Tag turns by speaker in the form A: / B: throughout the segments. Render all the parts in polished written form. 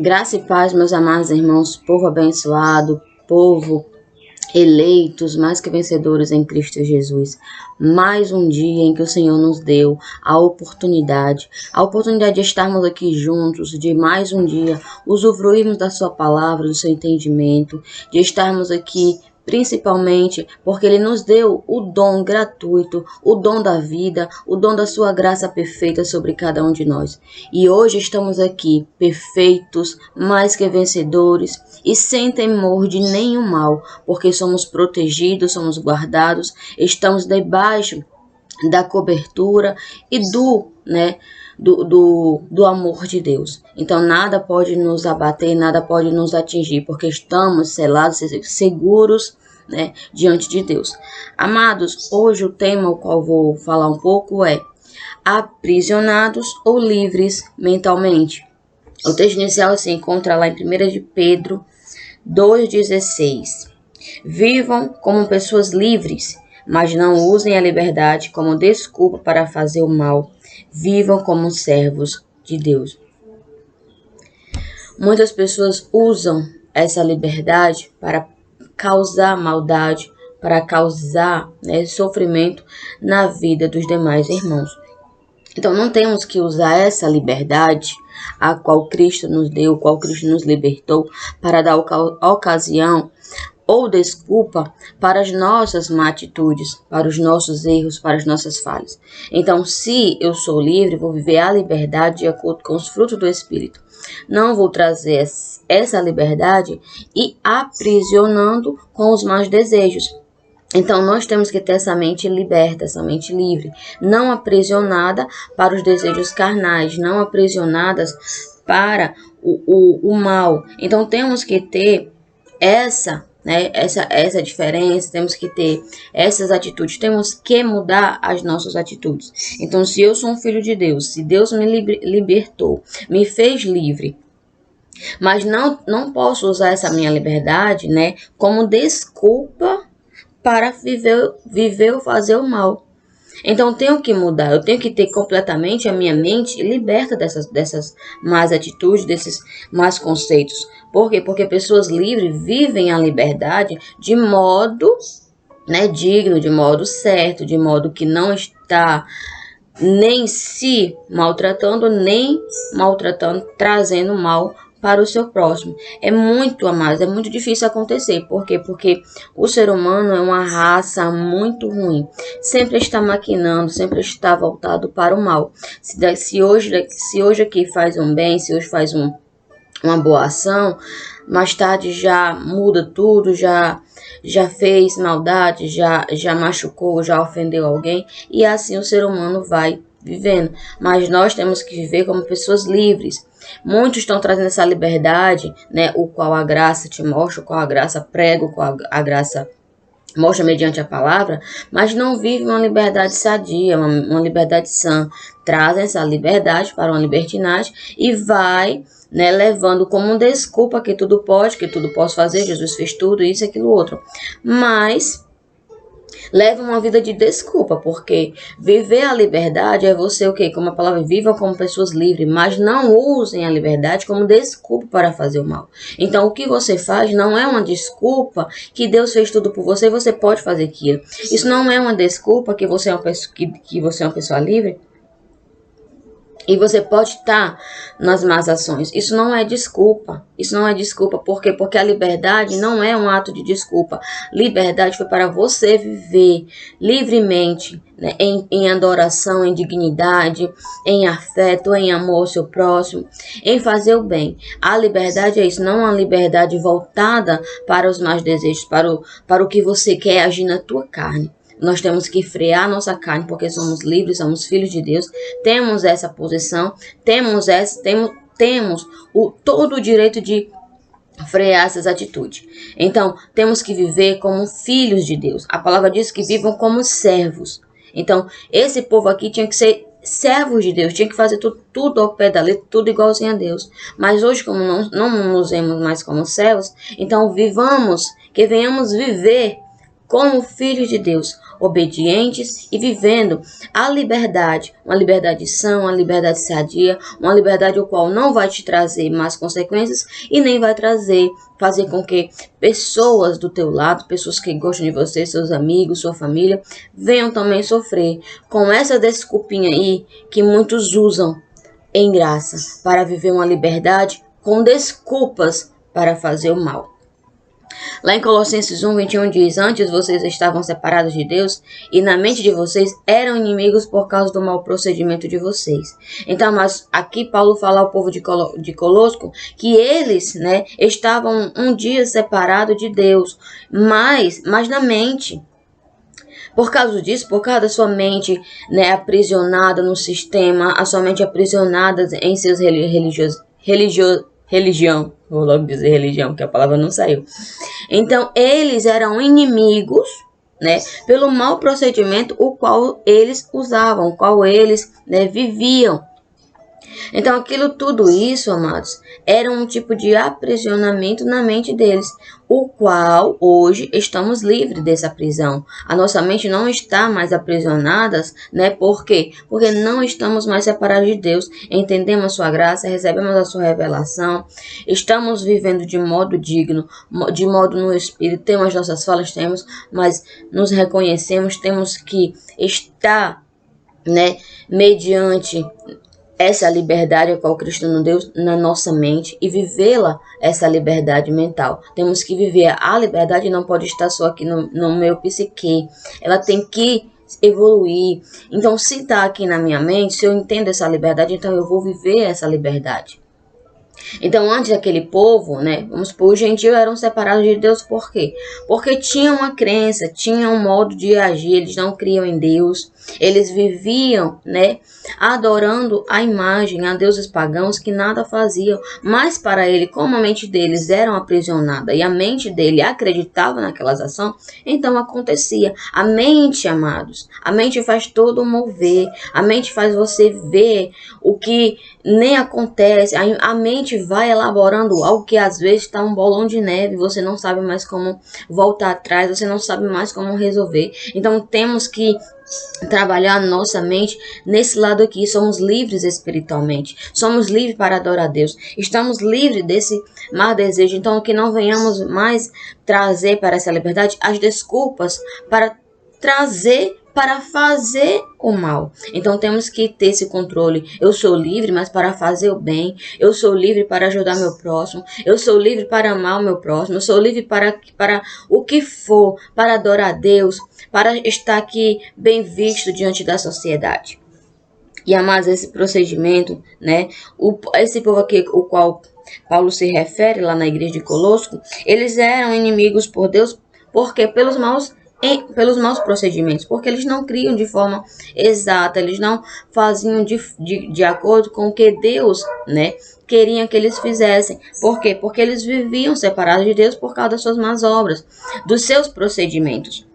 A: Graça e paz, meus amados irmãos, povo abençoado, povo eleitos, mais que vencedores em Cristo Jesus. Mais um dia em que o Senhor nos deu a oportunidade de estarmos aqui juntos, de mais um dia usufruirmos da sua palavra, do seu entendimento, de estarmos aqui principalmente porque Ele nos deu o dom gratuito, o dom da vida, o dom da sua graça perfeita sobre cada um de nós. E hoje estamos aqui perfeitos, mais que vencedores e sem temor de nenhum mal, porque somos protegidos, somos guardados, estamos debaixo da cobertura e do amor de Deus. Então nada pode nos abater, nada pode nos atingir, porque estamos selados, seguros, diante de Deus. Amados, hoje o tema ao qual vou falar um pouco é aprisionados ou livres mentalmente. O texto inicial se encontra lá em 1 de Pedro 2,16. Vivam como pessoas livres, mas não usem a liberdade como desculpa para fazer o mal. Vivam como servos de Deus. Muitas pessoas usam essa liberdade para causar maldade, para causar sofrimento na vida dos demais irmãos. Então não temos que usar essa liberdade a qual Cristo nos deu, a qual Cristo nos libertou, para dar ocasião ou desculpa para as nossas má atitudes, para os nossos erros, para as nossas falhas. Então, se eu sou livre, vou viver a liberdade de acordo com os frutos do Espírito. Não vou trazer essa liberdade e aprisionando com os maus desejos. Então, nós temos que ter essa mente liberta, essa mente livre, não aprisionada para os desejos carnais, não aprisionadas para o mal. Então, temos que ter essa diferença, temos que ter essas atitudes, temos que mudar as nossas atitudes. Então, se eu sou um filho de Deus, se Deus me libertou, me fez livre, mas não posso usar essa minha liberdade, como desculpa para viver ou fazer o mal. Então, eu tenho que mudar, eu tenho que ter completamente a minha mente liberta dessas más atitudes, desses más conceitos. Por quê? Porque pessoas livres vivem a liberdade de modo digno, de modo certo, de modo que não está nem se maltratando, nem maltratando, trazendo mal para o seu próximo. É muito difícil acontecer. Por quê? Porque o ser humano é uma raça muito ruim. Sempre está maquinando, sempre está voltado para o mal. Se hoje aqui faz um bem, se hoje faz uma boa ação, mais tarde já muda tudo, já fez maldade, já machucou, já ofendeu alguém. E assim o ser humano vai vivendo. Mas nós temos que viver como pessoas livres. Muitos estão trazendo essa liberdade, o qual a graça te mostra, o qual a graça prega, o qual a graça mostra mediante a palavra, mas não vivem uma liberdade sadia, uma liberdade sã. Trazem essa liberdade para uma libertinagem e vai levando como desculpa que tudo pode, que tudo posso fazer, Jesus fez tudo, isso, aquilo, outro. Mas leva uma vida de desculpa, porque viver a liberdade é você o quê? Como a palavra, vivam como pessoas livres, mas não usem a liberdade como desculpa para fazer o mal. Então, o que você faz não é uma desculpa que Deus fez tudo por você e você pode fazer aquilo. Isso não é uma desculpa que você é uma pessoa livre e você pode estar nas más ações. Isso não é desculpa. Por quê? Porque a liberdade não é um ato de desculpa. Liberdade foi para você viver livremente, em adoração, em dignidade, em afeto, em amor ao seu próximo, em fazer o bem. A liberdade é isso, não uma liberdade voltada para os maus desejos, para o que você quer agir na tua carne. Nós temos que frear nossa carne, porque somos livres, somos filhos de Deus, temos essa posição, temos todo o direito de frear essas atitudes. Então, temos que viver como filhos de Deus. A palavra diz que vivam como servos. Então, esse povo aqui tinha que ser servos de Deus, tinha que fazer tudo ao pé da letra, tudo igualzinho a Deus. Mas hoje, como não nos vemos mais como servos, então venhamos viver como filhos de Deus, obedientes e vivendo a liberdade, uma liberdade sã, uma liberdade sadia, uma liberdade o qual não vai te trazer más consequências e nem vai fazer com que pessoas do teu lado, pessoas que gostam de você, seus amigos, sua família, venham também sofrer com essa desculpinha aí que muitos usam em graça para viver uma liberdade com desculpas para fazer o mal. Lá em Colossenses 1:21 diz: antes vocês estavam separados de Deus e na mente de vocês eram inimigos por causa do mau procedimento de vocês. Então, mas aqui Paulo fala ao povo de Colosco que eles, estavam um dia separados de Deus, mas na mente. Por causa disso, por causa da sua mente, aprisionada no sistema, a sua mente aprisionada em seus religião, vou logo dizer religião, porque a palavra não saiu. Então, eles eram inimigos, pelo mau procedimento o qual eles usavam, o qual eles viviam. Então, tudo isso, amados, era um tipo de aprisionamento na mente deles, o qual hoje estamos livres dessa prisão. A nossa mente não está mais aprisionada, Por quê? Porque não estamos mais separados de Deus, entendemos a sua graça, recebemos a sua revelação, estamos vivendo de modo digno, de modo no Espírito, temos as nossas falhas, mas nos reconhecemos, temos que estar, mediante essa liberdade a qual Cristo nos deu na nossa mente e vivê-la, essa liberdade mental. Temos que viver a liberdade, não pode estar só aqui no meu psique. Ela tem que evoluir. Então, se está aqui na minha mente, se eu entendo essa liberdade, então eu vou viver essa liberdade. Então, antes aquele povo, vamos supor, os gentios eram separados de Deus, por quê? Porque tinham uma crença, tinham um modo de agir, eles não criam em Deus, eles viviam, adorando a imagem, a deuses pagãos que nada faziam, mas para ele, como a mente deles era aprisionada e a mente dele acreditava naquelas ações, então acontecia. A mente, amados, a mente faz todo o mover, a mente faz você ver o que nem acontece, a mente vai elaborando algo que às vezes está um bolão de neve, você não sabe mais como voltar atrás, você não sabe mais como resolver. Então temos que trabalhar nossa mente nesse lado aqui. Somos livres espiritualmente, somos livres para adorar a Deus, estamos livres desse mau desejo. Então que não venhamos mais trazer para essa liberdade as desculpas para fazer o mal. Então temos que ter esse controle. Eu sou livre, mas para fazer o bem. Eu sou livre para ajudar meu próximo. Eu sou livre para amar o meu próximo. Eu sou livre para o que for, para adorar a Deus, para estar aqui bem visto diante da sociedade. E amados, esse procedimento, esse povo aqui, o qual Paulo se refere lá na igreja de Colosco, eles eram inimigos por Deus, porque pelos maus procedimentos, porque eles não criam de forma exata, eles não faziam de acordo com o que Deus, queria que eles fizessem. Por quê? Porque eles viviam separados de Deus por causa das suas más obras, dos seus procedimentos.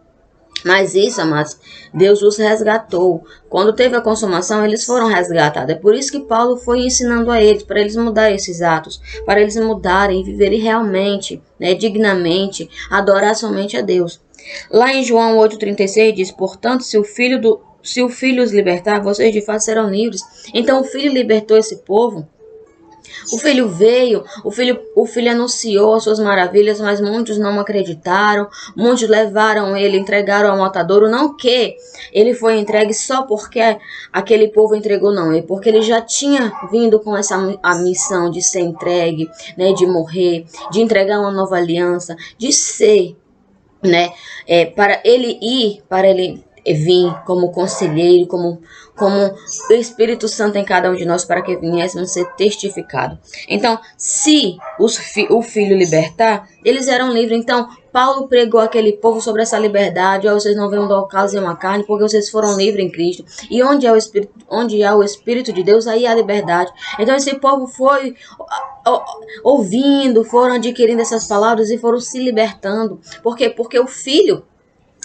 A: Mas isso, amados, Deus os resgatou. Quando teve a consumação, eles foram resgatados. É por isso que Paulo foi ensinando a eles, para eles mudarem esses atos, para eles mudarem e viverem realmente, dignamente, adorar somente a Deus. Lá em João 8,36 diz: portanto, se o Filho os libertar, vocês de fato serão livres. Então o Filho libertou esse povo. O Filho veio, o filho anunciou as suas maravilhas, mas muitos não acreditaram, muitos levaram ele, entregaram ao matadouro, não que ele foi entregue só porque aquele povo entregou, não, é porque ele já tinha vindo com a missão de ser entregue, de morrer, de entregar uma nova aliança, de ser, para ele vir como conselheiro, como o Espírito Santo em cada um de nós, para que viéssemos ser testificados. Então, se o Filho libertar, eles eram livres. Então, Paulo pregou aquele povo sobre essa liberdade: vocês não vêm da ocasião à carne, porque vocês foram livres em Cristo. E onde há o Espírito de Deus, aí há liberdade. Então, esse povo foi ouvindo, foram adquirindo essas palavras e foram se libertando. Por quê? Porque o Filho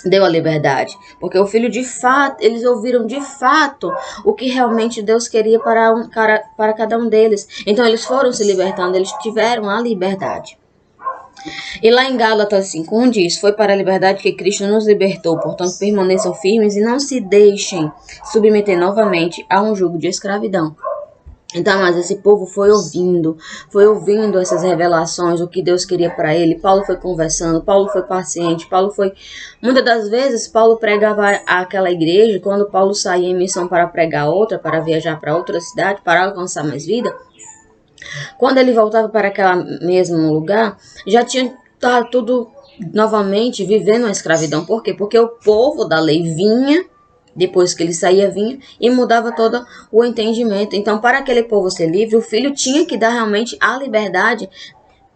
A: deu a liberdade, porque o Filho de fato, eles ouviram de fato o que realmente Deus queria para cada um deles. Então eles foram se libertando, eles tiveram a liberdade. E lá em Gálatas 5:1 diz: foi para a liberdade que Cristo nos libertou, portanto permaneçam firmes e não se deixem submeter novamente a um jugo de escravidão. Então, mas esse povo foi ouvindo essas revelações, o que Deus queria para ele. Paulo foi conversando, Paulo foi paciente, muitas das vezes, Paulo pregava àquela igreja, quando Paulo saía em missão para pregar outra, para viajar para outra cidade, para alcançar mais vida, quando ele voltava para aquele mesmo lugar, já tinha tudo novamente vivendo a escravidão. Por quê? Porque o povo da lei vinha, depois que ele saía, vinha e mudava todo o entendimento. Então, para aquele povo ser livre, o filho tinha que dar realmente a liberdade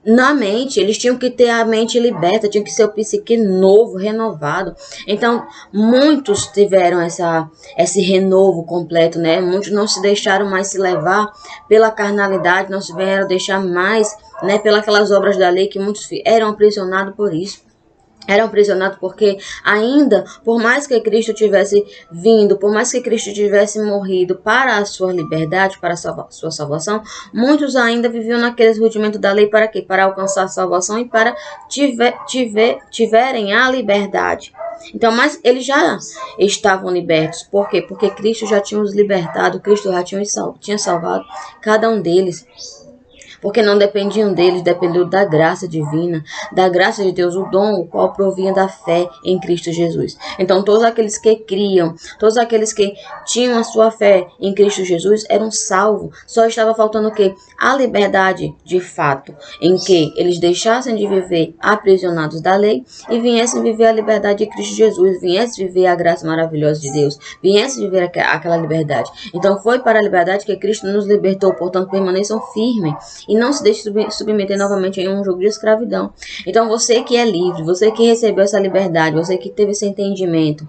A: na mente. Eles tinham que ter a mente liberta, tinha que ser o psique novo, renovado. Então, muitos tiveram esse renovo completo, né? Muitos não se deixaram mais se levar pela carnalidade, não se vieram deixar mais, né, pelas obras da lei, que muitos eram aprisionados por isso. Eram aprisionados porque ainda, por mais que Cristo tivesse vindo, por mais que Cristo tivesse morrido para a sua liberdade, para a sua salvação, muitos ainda viviam naqueles rudimentos da lei. Para quê? Para alcançar a salvação e para tiverem a liberdade. Então, mas eles já estavam libertos. Por quê? Porque Cristo já tinha os libertado, Cristo já tinha salvado cada um deles. Porque não dependiam deles, dependiam da graça divina, da graça de Deus, o dom, o qual provinha da fé em Cristo Jesus. Então, todos aqueles que criam, todos aqueles que tinham a sua fé em Cristo Jesus eram salvos. Só estava faltando o quê? A liberdade de fato, em que eles deixassem de viver aprisionados da lei e viessem viver a liberdade de Cristo Jesus, viessem viver a graça maravilhosa de Deus, viessem viver aquela liberdade. Então, foi para a liberdade que Cristo nos libertou, portanto, permaneçam firmes e não se deixe submeter novamente em um jogo de escravidão. Então, você que é livre, você que recebeu essa liberdade, você que teve esse entendimento,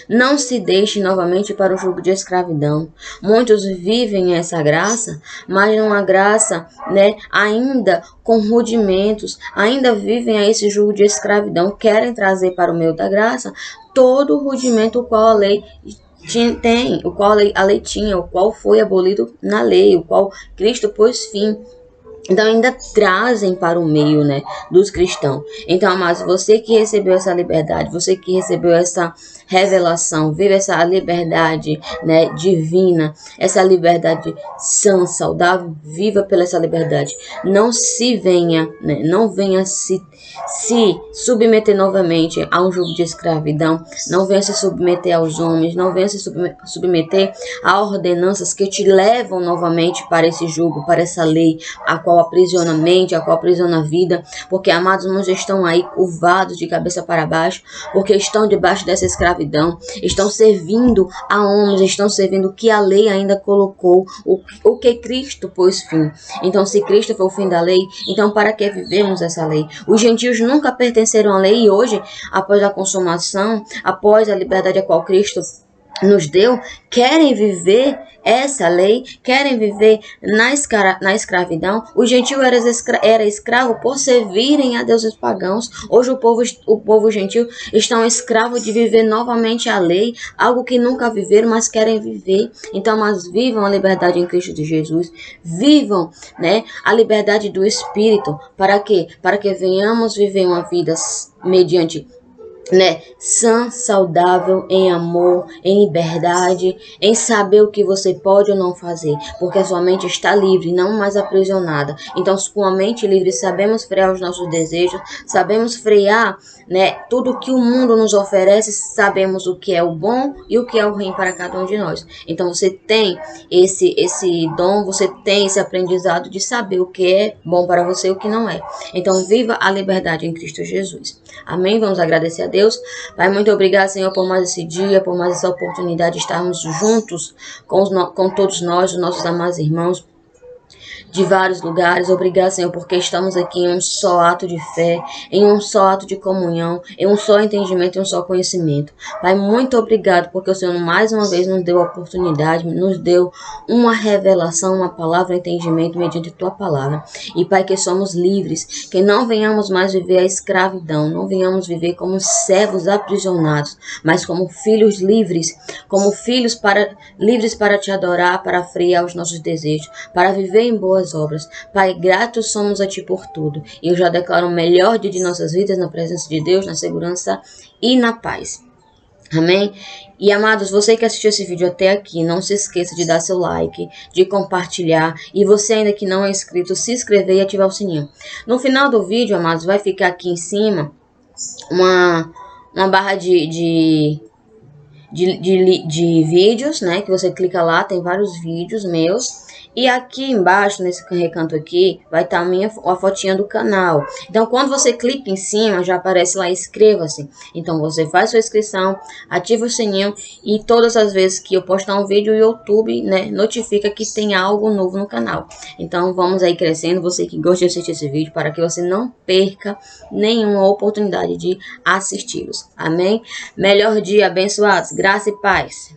A: não se deixe novamente para o jogo de escravidão. Muitos vivem essa graça, mas uma graça, né, ainda com rudimentos, ainda vivem a esse jogo de escravidão, querem trazer para o meio da graça todo o rudimento o qual a lei tem, o qual a lei tinha, o qual foi abolido na lei, o qual Cristo pôs fim. Então ainda trazem para o meio, né, dos cristãos. Então, amados, você que recebeu essa liberdade, você que recebeu essa revelação, vive essa liberdade, né, divina, essa liberdade sã, saudável, viva pela essa liberdade. Não se venha, né, não venha se submeter novamente a um jugo de escravidão, não venha se submeter aos homens, não venha se submeter a ordenanças que te levam novamente para esse jugo, para essa lei, a qual aprisiona a mente, a qual aprisiona a vida, porque, amados, muitos estão aí curvados de cabeça para baixo, porque estão debaixo dessa escravidão, estão servindo a homens, estão servindo o que a lei ainda colocou, o que Cristo pôs fim. Então, se Cristo foi o fim da lei, então para que vivemos essa lei? Os gentios nunca pertenceram à lei e hoje, após a consumação, após a liberdade a qual Cristo nos deu, querem viver essa lei, querem viver na escravidão. O gentio era escravo por servirem a deuses pagãos. Hoje o povo gentil estão escravos de viver novamente a lei, algo que nunca viveram, mas querem viver. Então, mas vivam a liberdade em Cristo de Jesus, vivam, né, a liberdade do Espírito. Para quê? Para que venhamos viver uma vida mediante, né, sã, saudável, em amor, em liberdade, em saber o que você pode ou não fazer, porque a sua mente está livre, não mais aprisionada. Então, com a mente livre, sabemos frear os nossos desejos, sabemos frear, né, tudo que o mundo nos oferece, sabemos o que é o bom e o que é o ruim para cada um de nós. Então, você tem esse dom, você tem esse aprendizado de saber o que é bom para você e o que não é. Então, viva a liberdade em Cristo Jesus. Amém? Vamos agradecer a Deus. Pai, muito obrigado, Senhor, por mais esse dia, por mais essa oportunidade de estarmos juntos com todos nós, os nossos amados irmãos de vários lugares. Obrigado, Senhor, porque estamos aqui em um só ato de fé, em um só ato de comunhão, em um só entendimento, em um só conhecimento. Pai, muito obrigado, porque o Senhor mais uma vez nos deu a oportunidade, nos deu uma revelação, uma palavra, entendimento mediante Tua palavra. E, Pai, que somos livres, que não venhamos mais viver a escravidão, não venhamos viver como servos aprisionados, mas como filhos livres, como filhos livres para Te adorar, para frear os nossos desejos, para viver em boa boas obras. Pai, gratos somos a Ti por tudo. E eu já declaro o melhor dia de nossas vidas na presença de Deus, na segurança e na paz. Amém? E amados, você que assistiu esse vídeo até aqui, não se esqueça de dar seu like, de compartilhar. E você ainda que não é inscrito, se inscrever e ativar o sininho. No final do vídeo, amados, vai ficar aqui em cima uma barra de vídeos, né? Que você clica lá, tem vários vídeos meus. E aqui embaixo, nesse recanto aqui, vai estar a fotinha do canal. Então, quando você clica em cima, já aparece lá, inscreva-se. Então, você faz sua inscrição, ativa o sininho e todas as vezes que eu postar um vídeo, o YouTube, né, notifica que tem algo novo no canal. Então, vamos aí crescendo, você que gosta de assistir esse vídeo, para que você não perca nenhuma oportunidade de assisti-los. Amém? Melhor dia, abençoados, graça e paz.